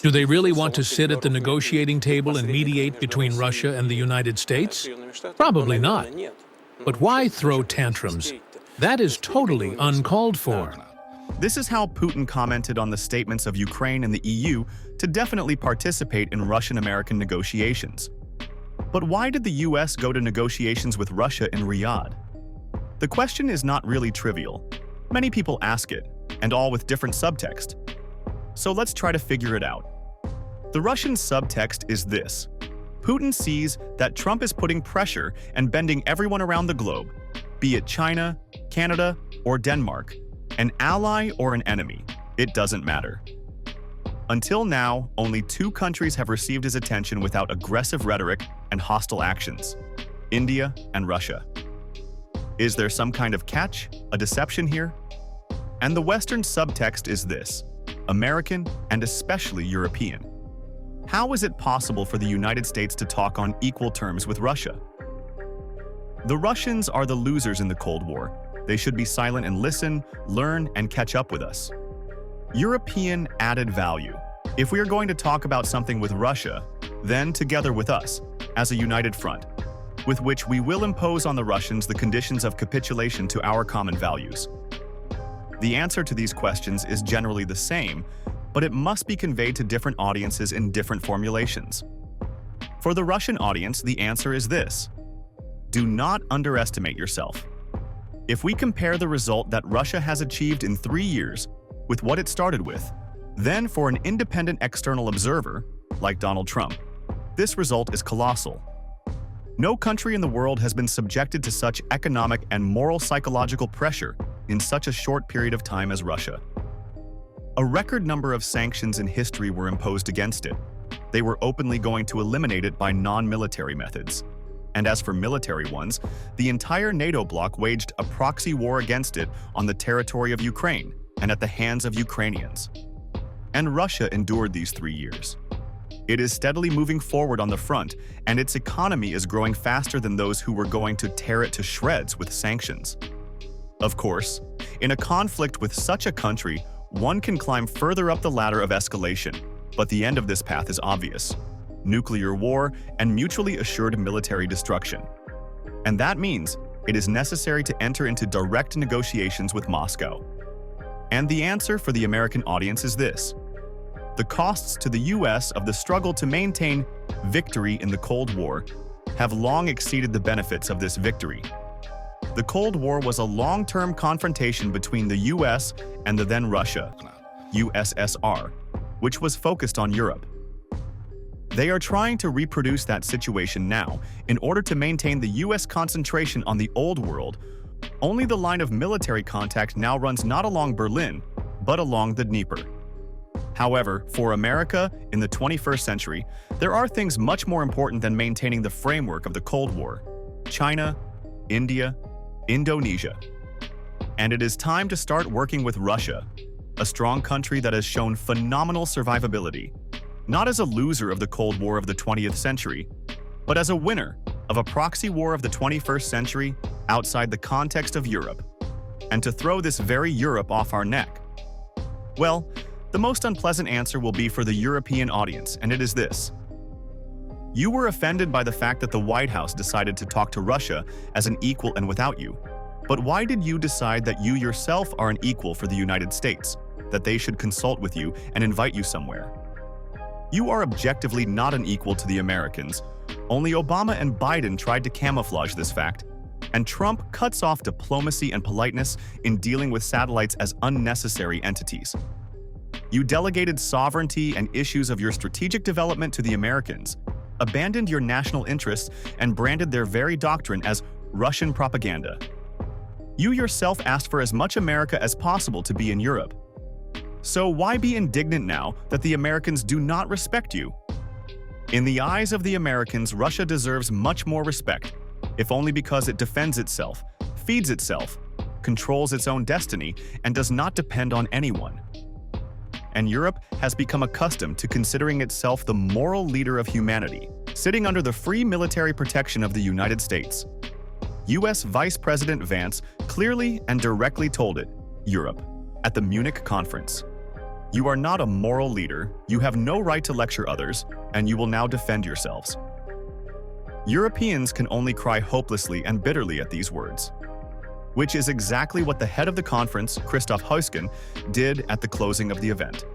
Do they really want to sit at the negotiating table and mediate between Russia and the United States? Probably not. But why throw tantrums? That is totally uncalled for. This is how Putin commented on the statements of Ukraine and the EU to definitely participate in Russian-American negotiations. But why did the US go to negotiations with Russia in Riyadh? The question is not really trivial. Many people ask it, and all with different subtext. So let's try to figure it out. The Russian subtext is this. Putin sees that Trump is putting pressure and bending everyone around the globe, be it China, Canada, or Denmark, an ally or an enemy, it doesn't matter. Until now, only 2 countries have received his attention without aggressive rhetoric and hostile actions: India and Russia. Is there some kind of catch, a deception here? And the Western subtext is this: American and especially European. How is it possible for the United States to talk on equal terms with Russia? The Russians are the losers in the Cold War. They should be silent and listen, learn, and catch up with us. European added value. If we are going to talk about something with Russia, then together with us, as a united front, with which we will impose on the Russians the conditions of capitulation to our common values. The answer to these questions is generally the same, but it must be conveyed to different audiences in different formulations. For the Russian audience, the answer is this: do not underestimate yourself. If we compare the result that Russia has achieved in 3 years with what it started with, then for an independent external observer, like Donald Trump, this result is colossal. No country in the world has been subjected to such economic and moral psychological pressure in such a short period of time as Russia. A record number of sanctions in history were imposed against it. They were openly going to eliminate it by non-military methods. And as for military ones, the entire NATO bloc waged a proxy war against it on the territory of Ukraine and at the hands of Ukrainians. And Russia endured these 3 years. It is steadily moving forward on the front, and its economy is growing faster than those who were going to tear it to shreds with sanctions. Of course, in a conflict with such a country, one can climb further up the ladder of escalation, but the end of this path is obvious: nuclear war and mutually assured military destruction. And that means it is necessary to enter into direct negotiations with Moscow. And the answer for the American audience is this: the costs to the US of the struggle to maintain victory in the Cold War have long exceeded the benefits of this victory. The Cold War was a long-term confrontation between the US and the then Russia, USSR, which was focused on Europe. They are trying to reproduce that situation now in order to maintain the US concentration on the old world. Only the line of military contact now runs not along Berlin, but along the Dnieper. However, for America in the 21st century, there are things much more important than maintaining the framework of the Cold War: China, India, Indonesia. And it is time to start working with Russia, a strong country that has shown phenomenal survivability, not as a loser of the Cold War of the 20th century, but as a winner of a proxy war of the 21st century outside the context of Europe, and to throw this very Europe off our neck. Well, the most unpleasant answer will be for the European audience, and it is this: you were offended by the fact that the White House decided to talk to Russia as an equal and without you. But why did you decide that you yourself are an equal for the United States, that they should consult with you and invite you somewhere? You are objectively not an equal to the Americans. Only Obama and Biden tried to camouflage this fact, and Trump cuts off diplomacy and politeness in dealing with satellites as unnecessary entities. You delegated sovereignty and issues of your strategic development to the Americans, abandoned your national interests, and branded their very doctrine as Russian propaganda. You yourself asked for as much America as possible to be in Europe. So why be indignant now that the Americans do not respect you? In the eyes of the Americans, Russia deserves much more respect, if only because it defends itself, feeds itself, controls its own destiny, and does not depend on anyone. And Europe has become accustomed to considering itself the moral leader of humanity, sitting under the free military protection of the United States. US Vice President Vance clearly and directly told it, Europe, at the Munich conference. You are not a moral leader, you have no right to lecture others, and you will now defend yourselves. Europeans can only cry hopelessly and bitterly at these words, which is exactly what the head of the conference, Christoph Heusgen, did at the closing of the event.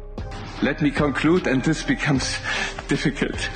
Let me conclude, and this becomes difficult.